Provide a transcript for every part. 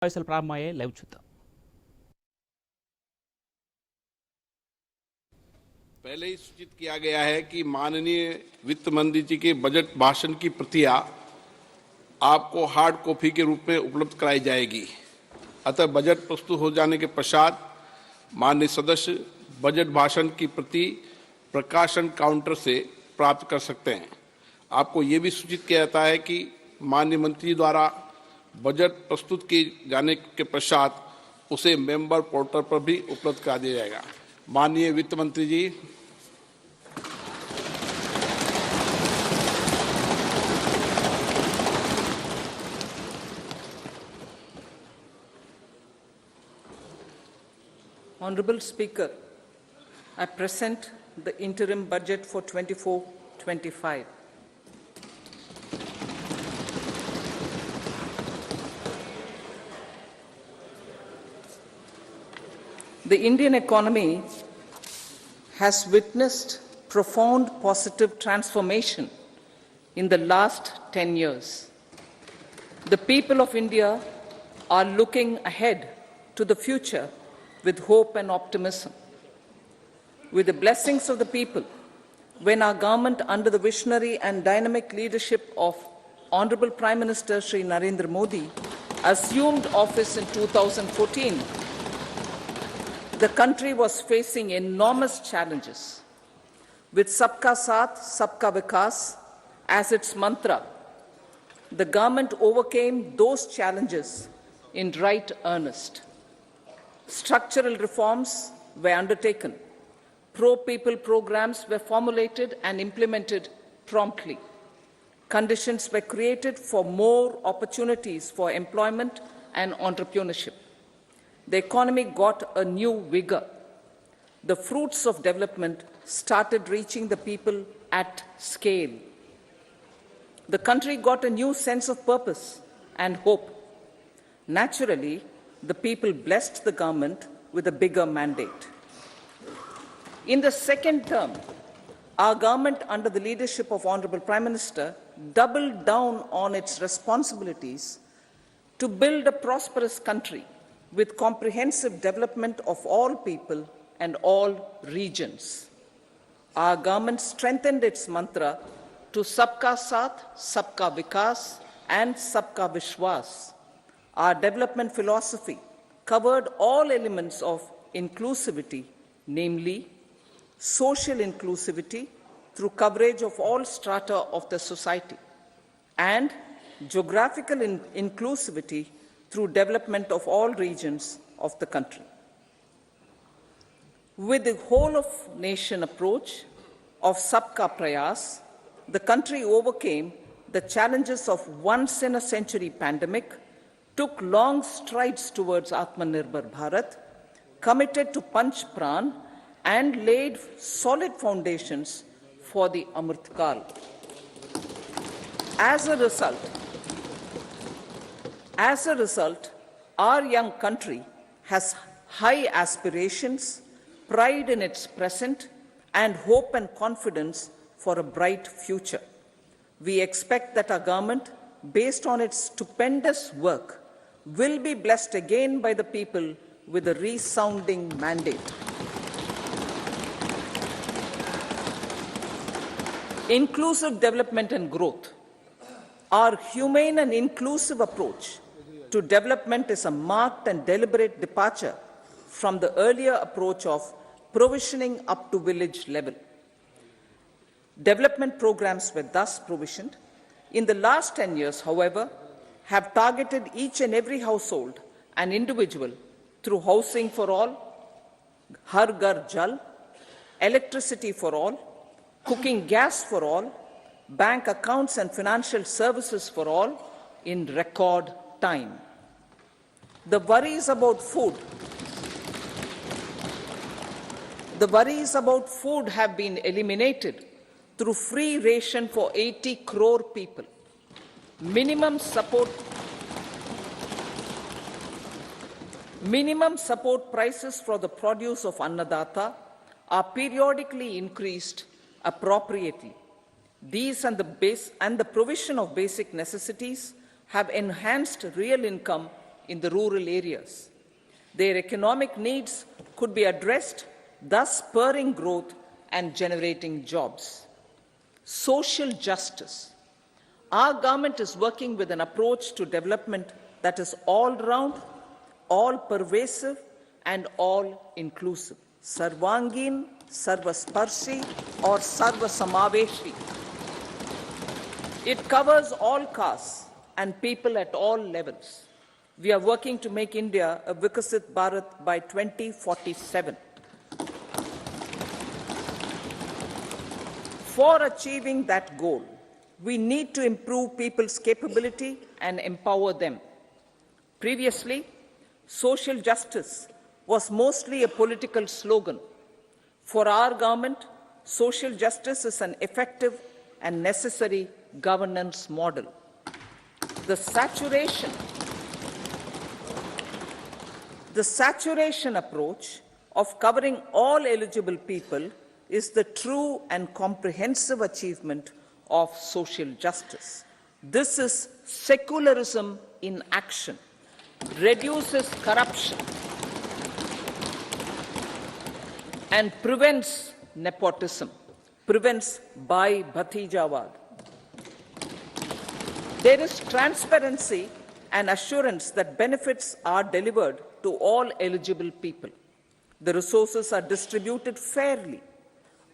సమావేశాలు ప్రారంభమయ్యాయి. లైవ్ చూద్దాం. पहले ही सूचित किया गया है कि माननीय वित्त मंत्री जी के बजट भाषण की प्रतियां आपको हार्ड कॉपी के रूप में उपलब्ध कराई जाएगी। अतः बजट प्रस्तुत हो जाने के पश्चात माननीय सदस्य बजट भाषण की प्रति प्रकाशन काउंटर से प्राप्त कर सकते हैं। आपको ये भी सूचित किया जाता है कि माननीय मंत्री द्वारा बजट प्रस्तुत किए जाने के पश्चात उसे मेंबर पोर्टल पर भी उपलब्ध करा दिया जाएगा। माननीय वित्त मंत्री जी। Honorable Speaker, I present the interim budget for 24-25. The Indian economy has witnessed profound positive transformation in the last 10 years. The people of India are looking ahead to the future with hope and optimism. With the blessings of the people, when our government, under the visionary and dynamic leadership of Honorable Prime Minister Shri Narendra Modi, assumed office in 2014, the country was facing enormous challenges. With Sabka Saath, Sabka Vikas as its mantra, the government overcame those challenges in right earnest. Structural reforms were undertaken. Pro-people programs were formulated and implemented promptly. Conditions were created for more opportunities for employment and entrepreneurship. The economy got a new vigor. The fruits of development started reaching the people at scale. The country got a new sense of purpose and hope. Naturally, the people blessed the government with a bigger mandate. In the second term, our government, under the leadership of Honorable Prime Minister, doubled down on its responsibilities to build a prosperous country with comprehensive development of all people and all regions. Our government strengthened its mantra to Sabka Saath, Sabka Vikas and Sabka Vishwas. Our development philosophy covered all elements of inclusivity, namely social inclusivity through coverage of all strata of the society, and geographical inclusivity through development of all regions of the country. With the whole of nation approach of Sabka Prayas, the country overcame the challenges of once in a century pandemic, took long strides towards Atmanirbhar Bharat, committed to Panch Pran, and laid solid foundations for the Amrit Kal. As a result, our young country has high aspirations, pride in its present, and hope and confidence for a bright future. We expect that our government, based on its stupendous work, will be blessed again by the people with a resounding mandate. Inclusive development and growth. Our humane and inclusive approach to development is a marked and deliberate departure from the earlier approach of provisioning up to village level. Development programs were thus provisioned. In the last 10 years, however, have targeted each and every household and individual through housing for all, Har Ghar Jal, electricity for all, cooking gas for all, bank accounts and financial services for all in record time. The worries about food have been eliminated through free ration for 80 crore people. Minimum support prices for the produce of Annadata are periodically increased appropriately. These and the provision of basic necessities have enhanced real income in the rural areas. Their economic needs could be addressed, thus spurring growth and generating jobs. Social justice. Our government is working with an approach to development that is all-round, all-pervasive, and all-inclusive. Sarvangin, Sarvasparshi, or Sarvasamaveshi. It covers all castes and people at all levels. We are working to make India a Vikasit Bharat by 2047. For achieving that goal, we need to improve people's capability and empower them. Previously, social justice was mostly a political slogan. For our government, social justice is an effective and necessary governance model. The saturation approach of covering all eligible people is the true and comprehensive achievement of social justice. This is secularism in action, reduces corruption, and prevents nepotism, prevents Bhai Bhatijawad. There is transparency and assurance that benefits are delivered to all eligible people. The resources are distributed fairly.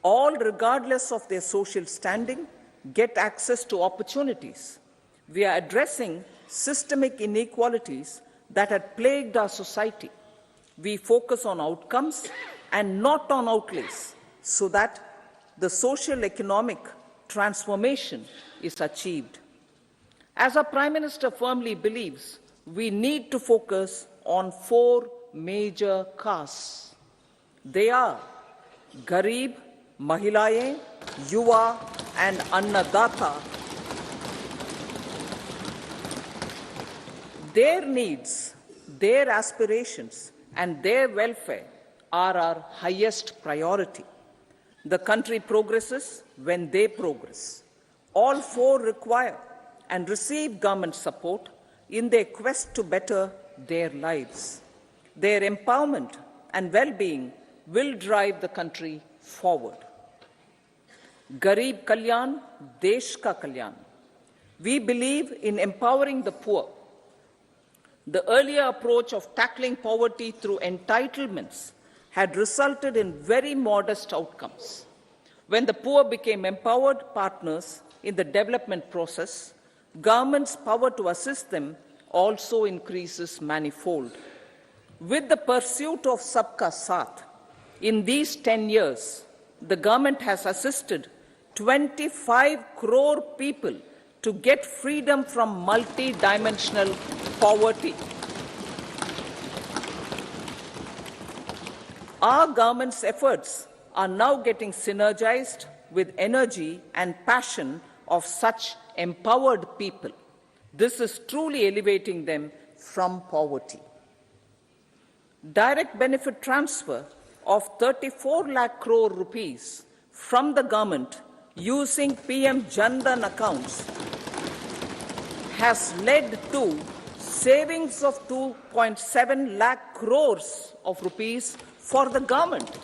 All, regardless of their social standing, get access to opportunities. We are addressing systemic inequalities that had plagued our society. We focus on outcomes and not on outlays, so that the social economic transformation is achieved. As our Prime Minister firmly believes, we need to focus on 4 major castes. They are Garib, Mahilayein, Yuva, and Annadata. Their needs, their aspirations, and their welfare are our highest priority. The country progresses when they progress. All 4 require and receive government support in their quest to better their lives. Their empowerment and well-being will drive the country forward. Garib Kalyan, Desh Ka Kalyan. We believe in empowering the poor. The earlier approach of tackling poverty through entitlements had resulted in very modest outcomes. When the poor became empowered partners in the development process, government's power to assist them also increases manifold. With the pursuit of Sabka Saath, in these 10 years, the government has assisted 25 crore people to get freedom from multi-dimensional poverty. Our government's efforts are now getting synergized with energy and passion of such empowered people. This is truly elevating them from poverty. Direct benefit transfer of 34 lakh crore rupees from the government using PM Jan Dhan accounts has led to savings of 2.7 lakh crores of rupees for the government.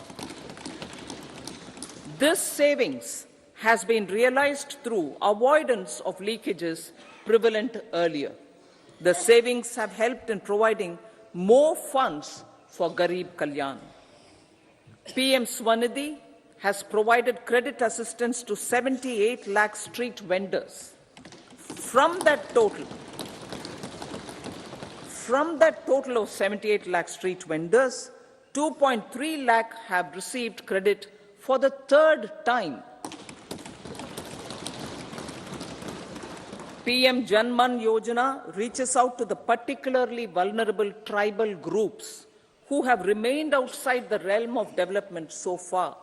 This savings has been realized through avoidance of leakages prevalent earlier. The savings have helped in providing more funds for Garib Kalyan. PM Swanidhi has provided credit assistance to 78 lakh street vendors. From that total of 78 lakh street vendors, 2.3 lakh have received credit for the 3rd time. PM Janman Yojana reaches out to the particularly vulnerable tribal groups who have remained outside the realm of development so far.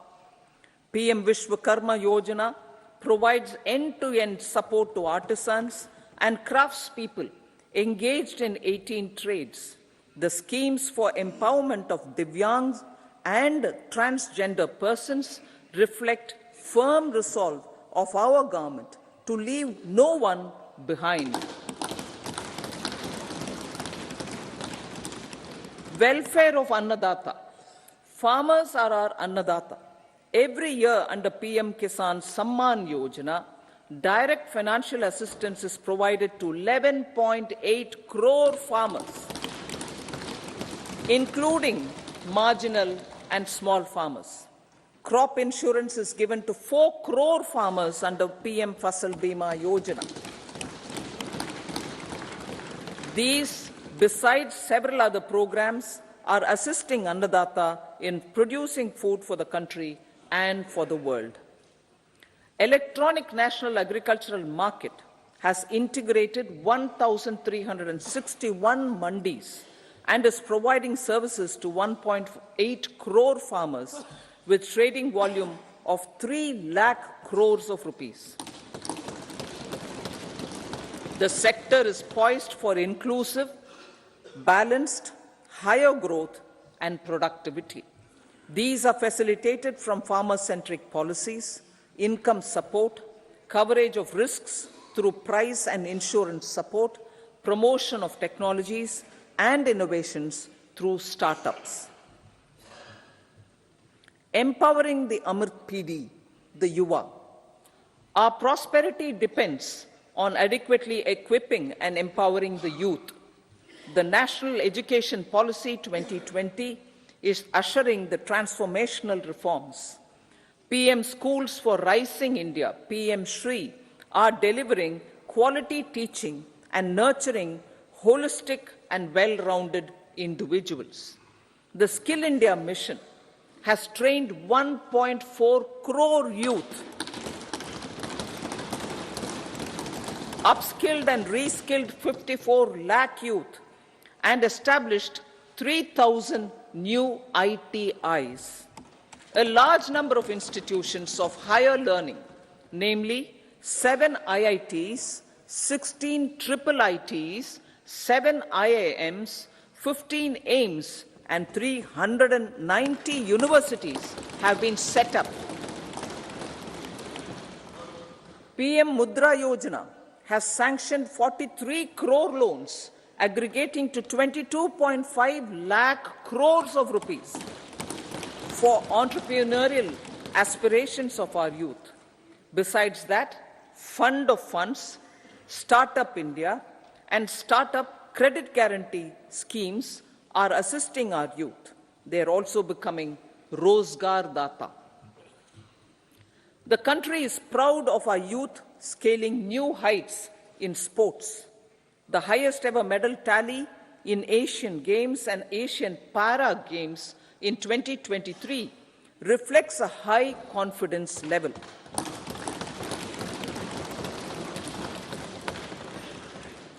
PM Vishwakarma Yojana provides end-to-end support to artisans and craftspeople engaged in 18 trades. The schemes for empowerment of Divyangs and transgender persons reflect firm resolve of our government to leave no one behind. Welfare of Annadata. Farmers are our Annadata. Every year under PM Kisan Samman Yojana, direct financial assistance is provided to 11.8 crore farmers, including marginal and small farmers. Crop insurance is given to 4 crore farmers under PM Fasal Bima Yojana. These, besides several other programs, are assisting Annadata in producing food for the country and for the world. Electronic National Agricultural Market has integrated 1,361 mandis and is providing services to 1.8 crore farmers with trading volume of 3 lakh crores of rupees. The sector is poised for inclusive, balanced, higher growth and productivity. These are facilitated from farmer-centric policies, income support, coverage of risks through price and insurance support, promotion of technologies and innovations through startups. Empowering the Amrit PD, the Yuva. Our prosperity depends on adequately equipping and empowering the youth. The National Education Policy 2020 is ushering the transformational reforms. PM Schools for Rising India, PM Shri, are delivering quality teaching and nurturing holistic and well-rounded individuals. The Skill India mission has trained 1.4 crore youth, upskilled and reskilled 54 lakh youth, and established 3,000 new ITIs. A large number of institutions of higher learning, namely 7 IITs, 16 triple ITs, 7 IIMs, 15 AIMS, and 390 universities have been set up. PM Mudra Yojana has sanctioned 43 crore loans aggregating to 22.5 lakh crores of rupees for entrepreneurial aspirations of our youth. Besides that, Fund of Funds, Startup India, and Startup Credit Guarantee schemes are assisting our youth. They are also becoming Rozgar Data. The country is proud of our youth scaling new heights in sports. The highest ever medal tally in Asian Games and Asian Para Games in 2023 reflects a high confidence level.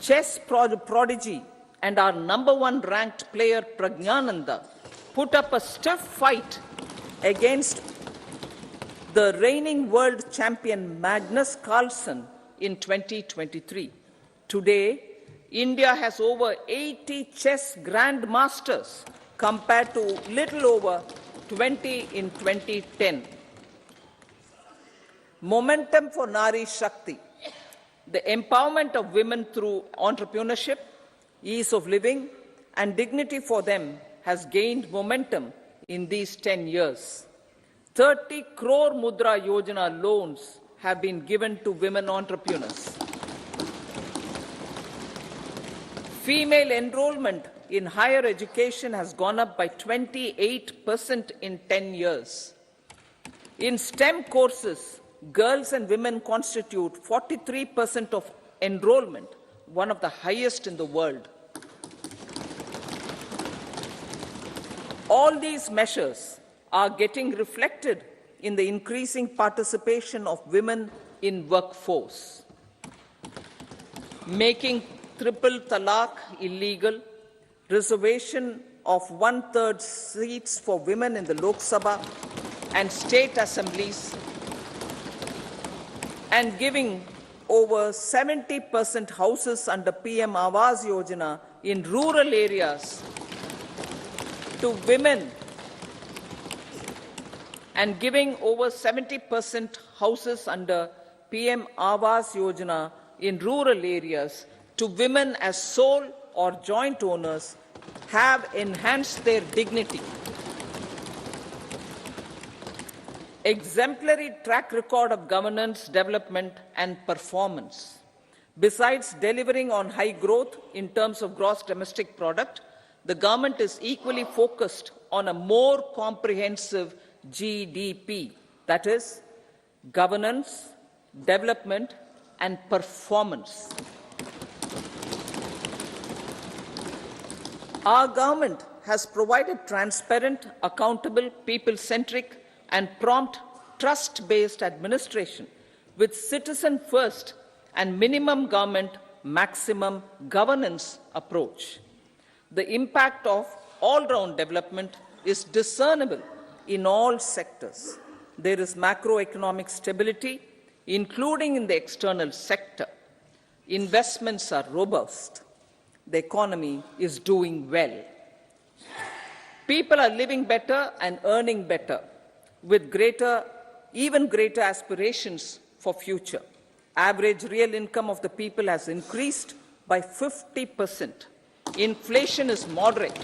Chess prodigy and our #1 ranked player Pragnananda put up a stiff fight against the reigning world champion Magnus Carlsen in 2023. Today, India has over 80 chess grandmasters compared to little over 20 in 2010. Momentum for Nari Shakti. The empowerment of women through entrepreneurship, ease of living, and dignity for them has gained momentum in these 10 years. 30 crore Mudra Yojana loans have been given to women entrepreneurs. Female enrollment in higher education has gone up by 28% in 10 years. In STEM courses, girls and women constitute 43% of enrollment, one of the highest in the world. All these measures are getting reflected in the increasing participation of women in workforce. Making triple talaq illegal, reservation of 1/3 seats for women in the Lok Sabha and state assemblies, and giving over 70% houses under PM Awas Yojana in rural areas to women, and giving over 70% houses under PM Awas Yojana in rural areas to women as sole or joint owners have enhanced their dignity. Exemplary track record of governance, development, and performance. Besides delivering on high growth in terms of gross domestic product, the government is equally focused on a more comprehensive GDP, that is, governance, development, and performance. Our government has provided transparent, accountable, people-centric, and prompt, trust-based administration with citizen-first and minimum government, maximum governance approach. The impact of all-round development is discernible in all sectors. There is macroeconomic stability, including in the external sector. Investments are robust. The economy is doing well. People are living better and earning better, with even greater aspirations for future. Average real income of the people has increased by 50%. Inflation is moderate